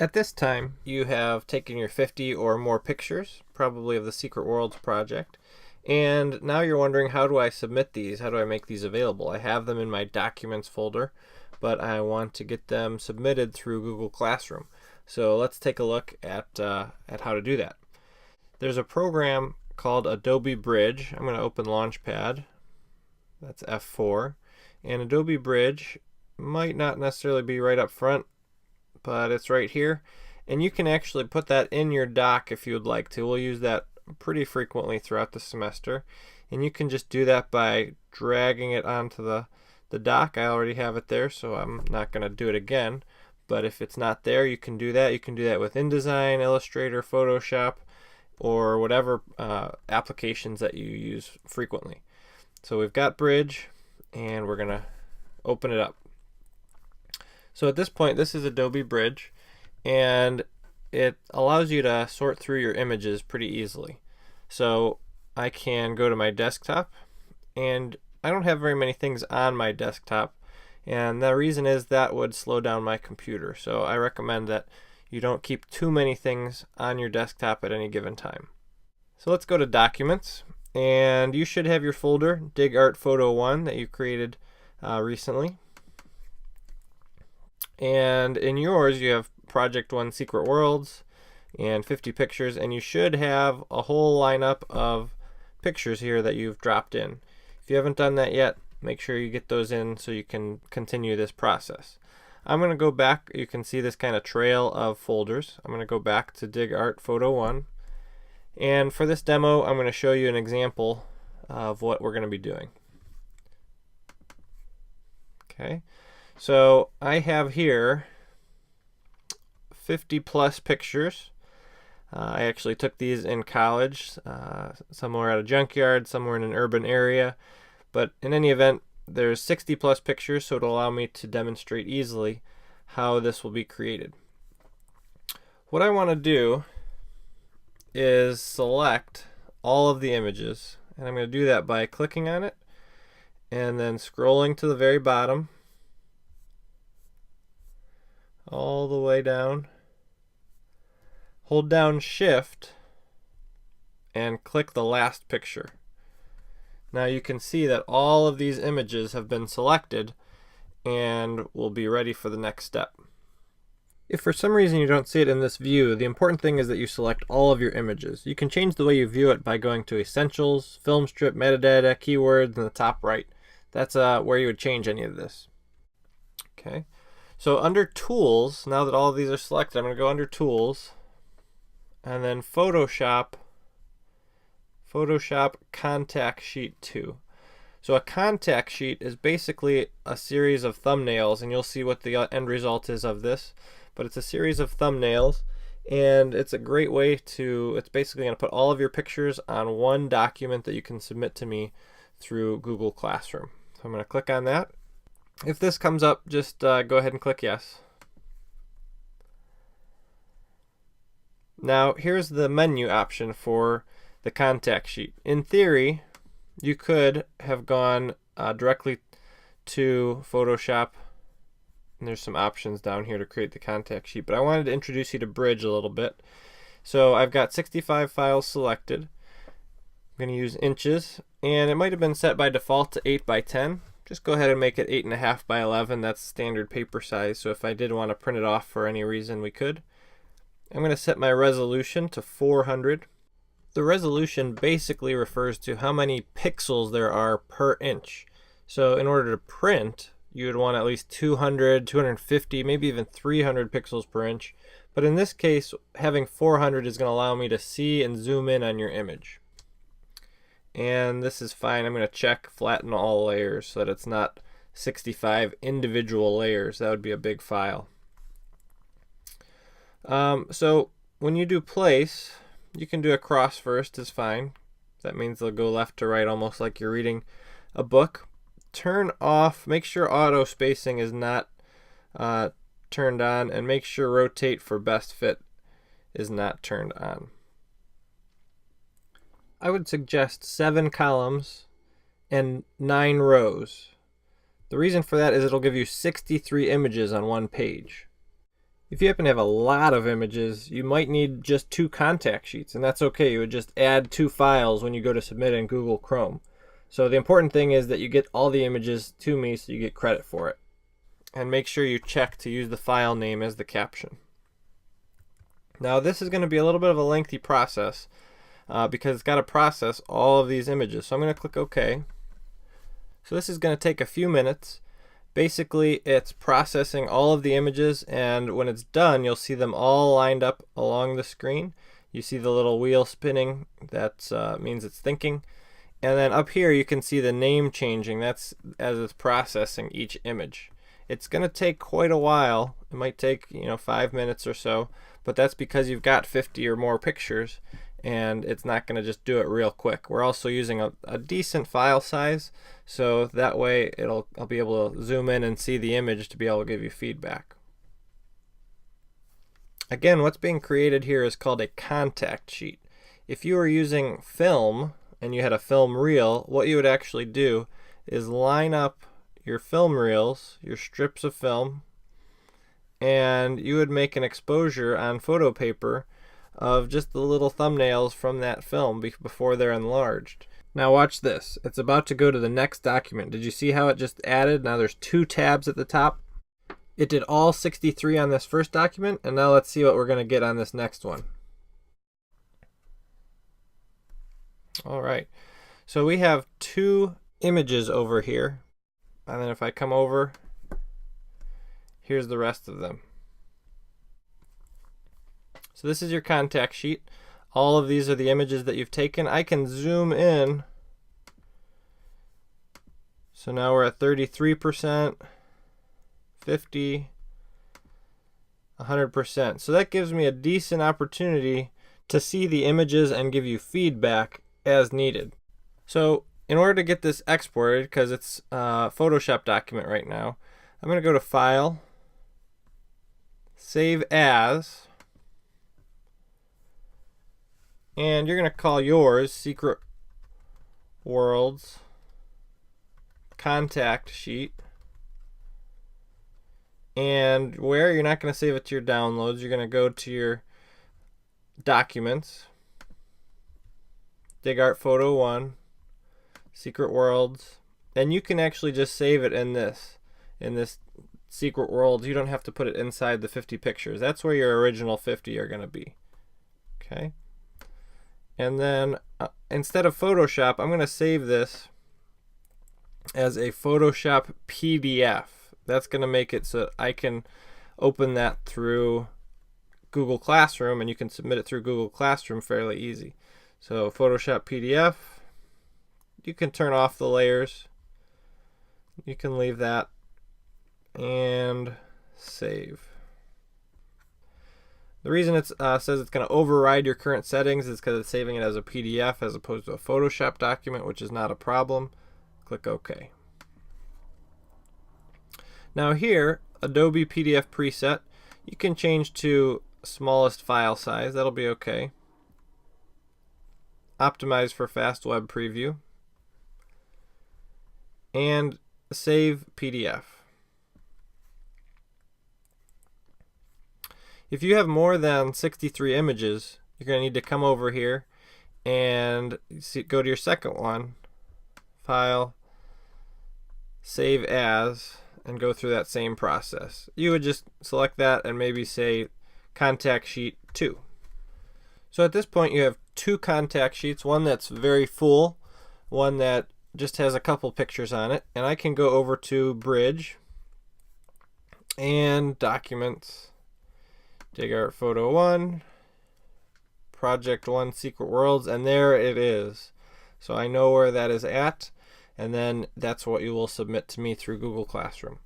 At this time, you have taken your 50 or more pictures, probably of the Secret Worlds project, and now you're wondering, how do I submit these? How do I make these available? I have them in my Documents folder, but I want to get them submitted through Google Classroom. So let's take a look at how to do that. There's a program called Adobe Bridge. I'm going to open Launchpad. That's F4. And Adobe Bridge might not necessarily be right up front, but it's right here. And you can actually put that in your doc if you would like to. We'll use that pretty frequently throughout the semester. And you can just do that by dragging it onto the doc. I already have it there, so I'm not going to do it again. But if it's not there, you can do that. You can do that with InDesign, Illustrator, Photoshop, or whatever applications that you use frequently. So we've got Bridge, and we're going to open it up. So at this point, this is Adobe Bridge, and it allows you to sort through your images pretty easily. So I can go to my desktop, and I don't have very many things on my desktop, and the reason is that would slow down my computer. So I recommend that you don't keep too many things on your desktop at any given time. So let's go to Documents, and you should have your folder, Dig Art Photo 1, that you created recently. And in yours, you have Project 1 Secret Worlds and 50 pictures, and you should have a whole lineup of pictures here that you've dropped in. If you haven't done that yet, make sure you get those in so you can continue this process. I'm going to go back. You can see this kind of trail of folders. I'm going to go back to Dig Art Photo 1. And for this demo, I'm going to show you an example of what we're going to be doing. Okay. So I have here 50 plus pictures. I actually took these in college. Some were at a junkyard, some were in an urban area. But in any event, there's 60 plus pictures, so it'll allow me to demonstrate easily how this will be created. What I want to do is select all of the images, and I'm going to do that by clicking on it and then scrolling to the very bottom all the way down. Hold down Shift and click the last picture. Now you can see that all of these images have been selected and will be ready for the next step. If for some reason you don't see it in this view, the important thing is that you select all of your images. You can change the way you view it by going to Essentials, Film Strip, Metadata, Keywords in the top right. That's where you would change any of this. Okay. So under Tools, now that all of these are selected, I'm going to go under Tools, and then Photoshop Contact Sheet 2. So a contact sheet is basically a series of thumbnails, and you'll see what the end result is of this. But it's a series of thumbnails, and it's a great way to, it's basically going to put all of your pictures on one document that you can submit to me through Google Classroom. So I'm going to click on that. If this comes up, just go ahead and click yes. Now here's the menu option for the contact sheet. In theory, you could have gone directly to Photoshop, and there's some options down here to create the contact sheet, but I wanted to introduce you to Bridge a little bit. So I've got 65 files selected. I'm going to use inches, and it might have been set by default to 8 by 10. Just go ahead and make it 8.5 by 11. That's standard paper size, so if I did want to print it off for any reason, we could. I'm going to set my resolution to 400. The resolution basically refers to how many pixels there are per inch. So in order to print, you would want at least 200, 250, maybe even 300 pixels per inch. But in this case, having 400 is going to allow me to see and zoom in on your image. And this is fine. I'm going to check flatten all layers so that it's not 65 individual layers. That would be a big file. So when you do place, you can do a cross first is fine. That means they'll go left to right, almost like you're reading a book. Turn off, make sure auto spacing is not turned on, and make sure rotate for best fit is not turned on. I would suggest 7 columns and 9 rows. The reason for that is it'll give you 63 images on one page. If you happen to have a lot of images, you might need just 2 contact sheets, and that's okay. You would just add 2 files when you go to submit in Google Chrome. So the important thing is that you get all the images to me so you get credit for it. And make sure you check to use the file name as the caption. Now this is going to be a little bit of a lengthy process because it's got to process all of these images. So I'm going to click OK. So this is going to take a few minutes. Basically, it's processing all of the images, and when it's done, you'll see them all lined up along the screen. You see the little wheel spinning. That means it's thinking. And then up here, you can see the name changing. That's as it's processing each image. It's going to take quite a while. It might take 5 minutes or so, but that's because you've got 50 or more pictures, and it's not going to just do it real quick. We're also using a decent file size, so that way I'll be able to zoom in and see the image to be able to give you feedback. Again, what's being created here is called a contact sheet. If you were using film and you had a film reel, what you would actually do is line up your film reels, your strips of film, and you would make an exposure on photo paper of just the little thumbnails from that film before they're enlarged. Now watch this. It's about to go to the next document. Did you see how it just added? Now there's 2 tabs at the top. It did all 63 on this first document, and now let's see what we're going to get on this next one. All right. So we have 2 images over here, and then if I come over, here's the rest of them. So this is your contact sheet. All of these are the images that you've taken. I can zoom in. So now we're at 33%, 50, 100%. So that gives me a decent opportunity to see the images and give you feedback as needed. So in order to get this exported, because it's a Photoshop document right now, I'm going to go to File, Save As, and you're going to call yours Secret Worlds Contact Sheet. And where you're not going to save it to your downloads, you're going to go to your Documents, Dig Art Photo 1, Secret Worlds, and you can actually just save it in this Secret Worlds. You don't have to put it inside the 50 pictures. That's where your original 50 are going to be. Okay. And then instead of Photoshop, I'm going to save this as a Photoshop PDF. That's going to make it so I can open that through Google Classroom, and you can submit it through Google Classroom fairly easy. So Photoshop PDF, you can turn off the layers. You can leave that and save. The reason it says it's going to override your current settings is because it's saving it as a PDF as opposed to a Photoshop document, which is not a problem. Click OK. Now here, Adobe PDF preset, you can change to smallest file size. That'll be okay. Optimize for fast web preview. And save PDF. If you have more than 63 images, you're going to need to come over here and go to your second one, File, Save As, and go through that same process. You would just select that and maybe say Contact Sheet 2. So at this point you have 2 contact sheets, one that's very full, one that just has a couple pictures on it, and I can go over to Bridge and Documents, Dig Art Photo 1, Project 1 Secret Worlds, and there it is. So I know where that is at, and then that's what you will submit to me through Google Classroom.